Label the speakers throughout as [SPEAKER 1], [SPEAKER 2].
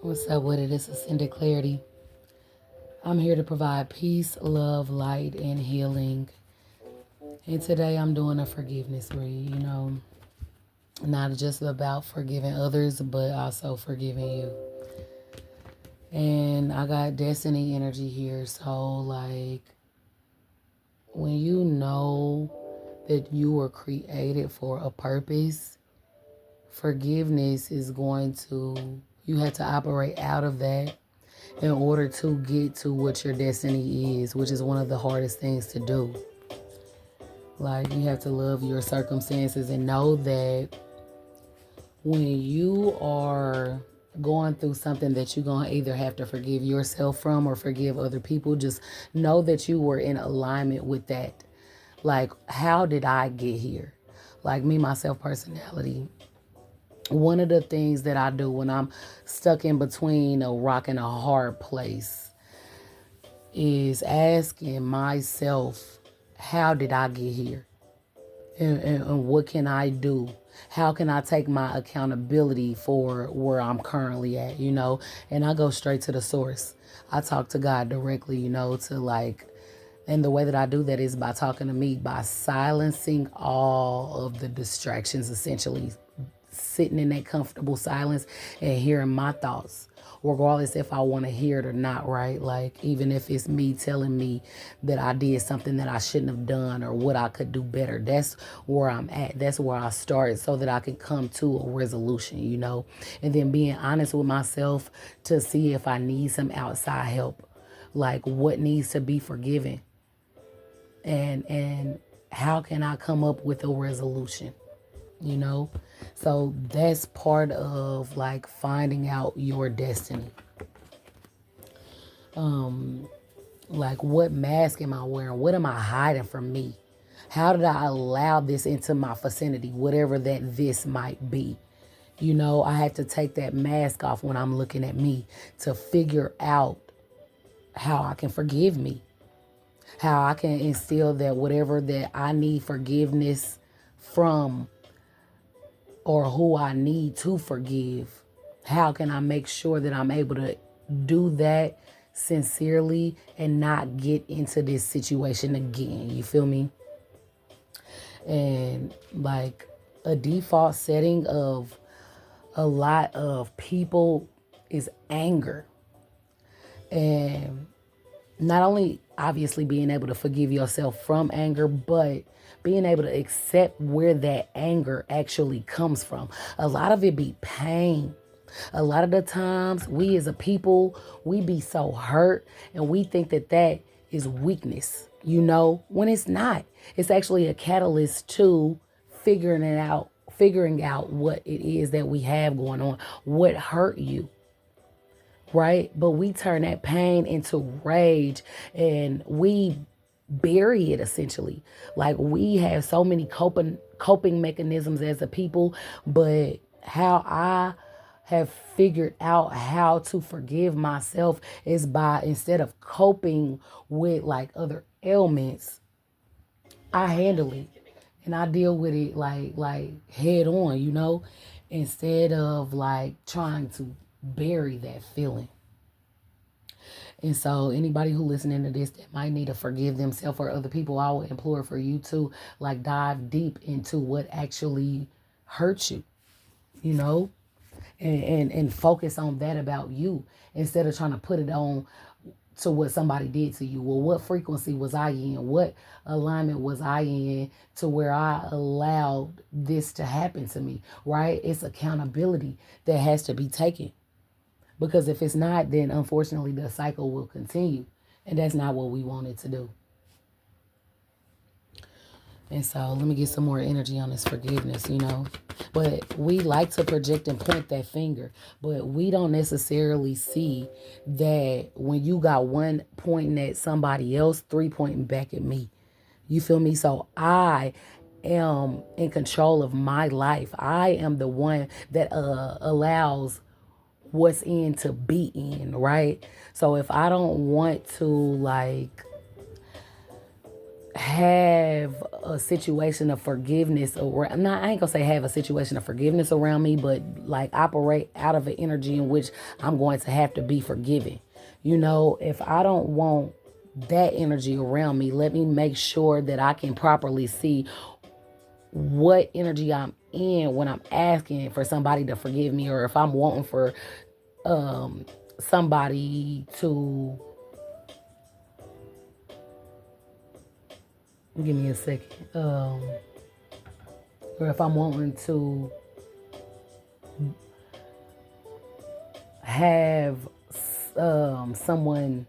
[SPEAKER 1] What's up with it? It's Ascended Clarity. I'm here to provide peace, love, light, and healing. And today I'm doing a forgiveness read, not just about forgiving others, but also forgiving you. And I got destiny energy here. So, when you know that you were created for a purpose, forgiveness is you have to operate out of that in order to get to what your destiny is, which is one of the hardest things to do. Like, you have to love your circumstances and know that when you are going through something that you're going to either have to forgive yourself from or forgive other people, just know that you were in alignment with that. Like, how did I get here? Like, me, myself, personality. One of the things that I do when I'm stuck in between a rock and a hard place is asking myself, how did I get here? And what can I do? How can I take my accountability for where I'm currently at, And I go straight to the source. I talk to God directly, and the way that I do that is by talking to me, by silencing all of the distractions, essentially sitting in that comfortable silence and hearing my thoughts, regardless if I want to hear it or not, right? Like, even if it's me telling me that I did something that I shouldn't have done or what I could do better, that's where I'm at. That's where I started so that I can come to a resolution, and then being honest with myself to see if I need some outside help, like what needs to be forgiven, and how can I come up with a resolution, you know? So that's part of like finding out your destiny. Like, what mask am I wearing? What am I hiding from me? How did I allow this into my vicinity, whatever that this might be? I have to take that mask off when I'm looking at me to figure out how I can forgive me, how I can instill that whatever that I need forgiveness from or who I need to forgive, how can I make sure that I'm able to do that sincerely and not get into this situation again? You feel me? And like, a default setting of a lot of people is anger. And not only obviously being able to forgive yourself from anger, but being able to accept where that anger actually comes from. A lot of it be pain. A lot of the times we as a people, we be so hurt and we think that that is weakness, when it's not. It's actually a catalyst to figuring out what it is that we have going on, what hurt you, right? But we turn that pain into rage and we bury it essentially. Like, we have so many coping mechanisms as a people, but how I have figured out how to forgive myself is by, instead of coping with like other ailments, I handle it and I deal with it like head on, instead of like trying to bury that feeling. And so anybody who listening to this that might need to forgive themselves or other people, I would implore for you to like dive deep into what actually hurts you, you know, and focus on that about you instead of trying to put it on to what somebody did to you. Well, what frequency was I in? What alignment was I in to where I allowed this to happen to me, right? It's accountability that has to be taken. Because if it's not, then unfortunately the cycle will continue. And that's not what we want it to do. And so let me get some more energy on this forgiveness. But we like to project and point that finger. But we don't necessarily see that when you got one pointing at somebody else, three pointing back at me. You feel me? So I am in control of my life. I am the one that allows what's in to be in, right? So if I don't want to like have a situation of forgiveness, or I ain't gonna say have a situation of forgiveness around me, but like operate out of an energy in which I'm going to have to be forgiven. If I don't want that energy around me, let me make sure that I can properly see what energy I'm in when I'm asking for somebody to forgive me, or if I'm wanting for somebody to give me a second, or if I'm wanting to have someone,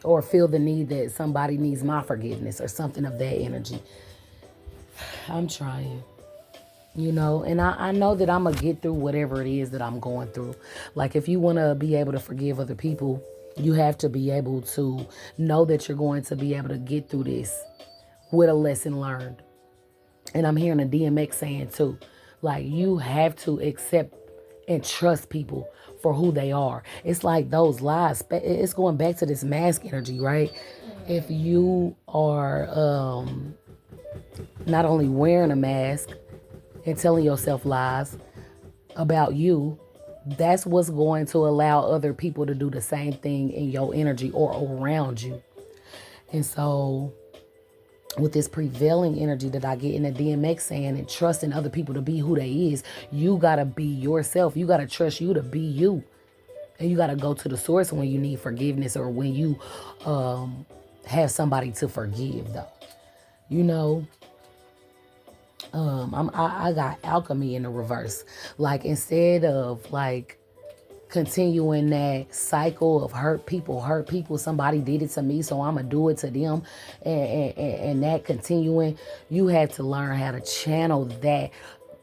[SPEAKER 1] or feel the need that somebody needs my forgiveness or something of that energy. I'm trying. And I know that I'm going to get through whatever it is that I'm going through. Like, if you want to be able to forgive other people, you have to be able to know that you're going to be able to get through this with a lesson learned. And I'm hearing a DMX saying too, like, you have to accept and trust people for who they are. It's like those lies. It's going back to this mask energy, right? If you are not only wearing a mask and telling yourself lies about you, that's what's going to allow other people to do the same thing in your energy or around you. And so, with this prevailing energy that I get in the DMX saying, and trusting other people to be who they is, you got to be yourself. You got to trust you to be you. And you got to go to the source when you need forgiveness, or when you have somebody to forgive, though. I got alchemy in the reverse. Like, instead of like continuing that cycle of hurt people, somebody did it to me, so I'm gonna do it to them, and that continuing, you have to learn how to channel that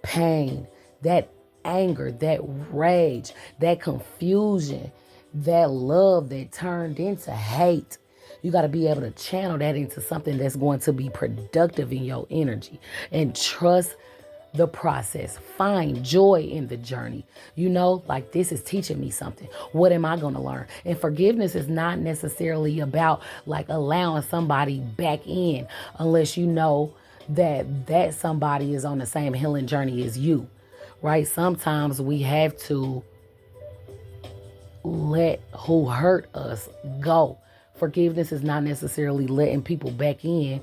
[SPEAKER 1] pain, that anger, that rage, that confusion, that love that turned into hate. You got to be able to channel that into something that's going to be productive in your energy, and trust the process. Find joy in the journey. Like, this is teaching me something. What am I going to learn? And forgiveness is not necessarily about like allowing somebody back in, unless you know that somebody is on the same healing journey as you, right? Sometimes we have to let who hurt us go. Forgiveness is not necessarily letting people back in,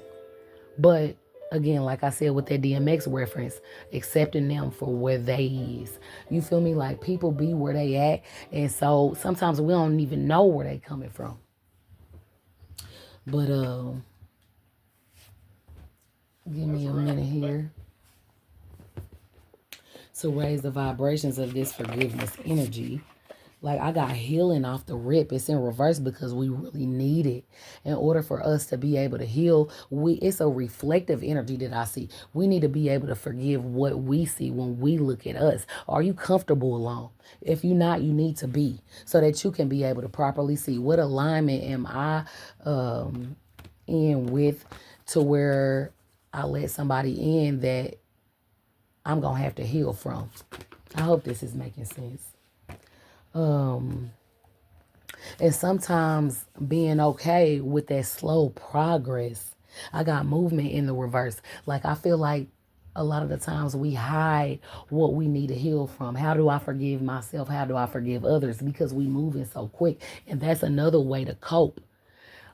[SPEAKER 1] but again, like I said with that DMX reference, accepting them for where they is. You feel me? Like, people be where they at, and so sometimes we don't even know where they coming from. But give me a minute here to raise the vibrations of this forgiveness energy. Like, I got healing off the rip. It's in reverse because we really need it. In order for us to be able to heal, it's a reflective energy that I see. We need to be able to forgive what we see when we look at us. Are you comfortable alone? If you're not, you need to be, so that you can be able to properly see what alignment am I in with, to where I let somebody in that I'm going to have to heal from. I hope this is making sense. And sometimes being okay with that slow progress. I got movement in the reverse. Like, I feel like a lot of the times we hide what we need to heal from. How do I forgive myself? How do I forgive others? Because we moving so quick. And that's another way to cope.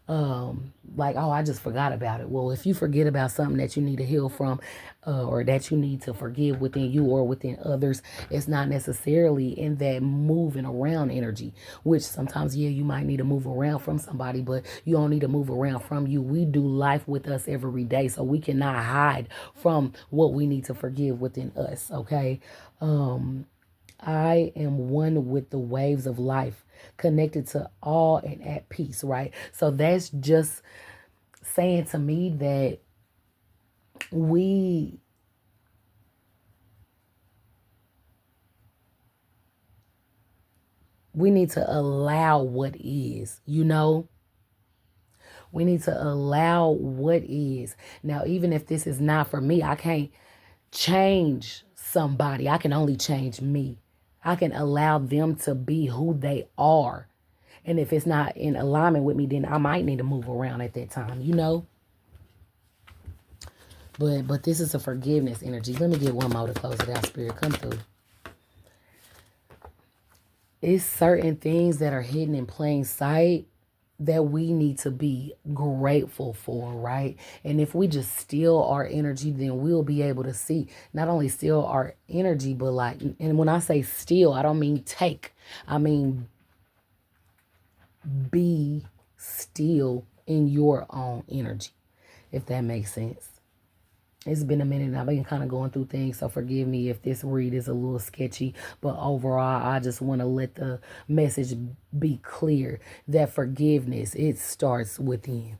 [SPEAKER 1] Like, oh, I just forgot about it. Well, if you forget about something that you need to heal from, or that you need to forgive within you or within others, it's not necessarily in that moving around energy, which sometimes, yeah, you might need to move around from somebody, but you don't need to move around from you. We do life with us every day, so we cannot hide from what we need to forgive within us, okay? I am one with the waves of life, connected to all and at peace, right? So that's just saying to me that we need to allow what is, We need to allow what is. Now, even if this is not for me, I can't change somebody. I can only change me. I can allow them to be who they are. And if it's not in alignment with me, then I might need to move around at that time, But this is a forgiveness energy. Let me get one more to close it out. Spirit, come through. It's certain things that are hidden in plain sight that we need to be grateful for, right? And if we just steal our energy, then we'll be able to see not only steal our energy, but like, and when I say steal, I don't mean take, I mean be still in your own energy, if that makes sense. It's been a minute and I've been kind of going through things, so forgive me if this read is a little sketchy. But overall, I just want to let the message be clear that forgiveness, it starts within.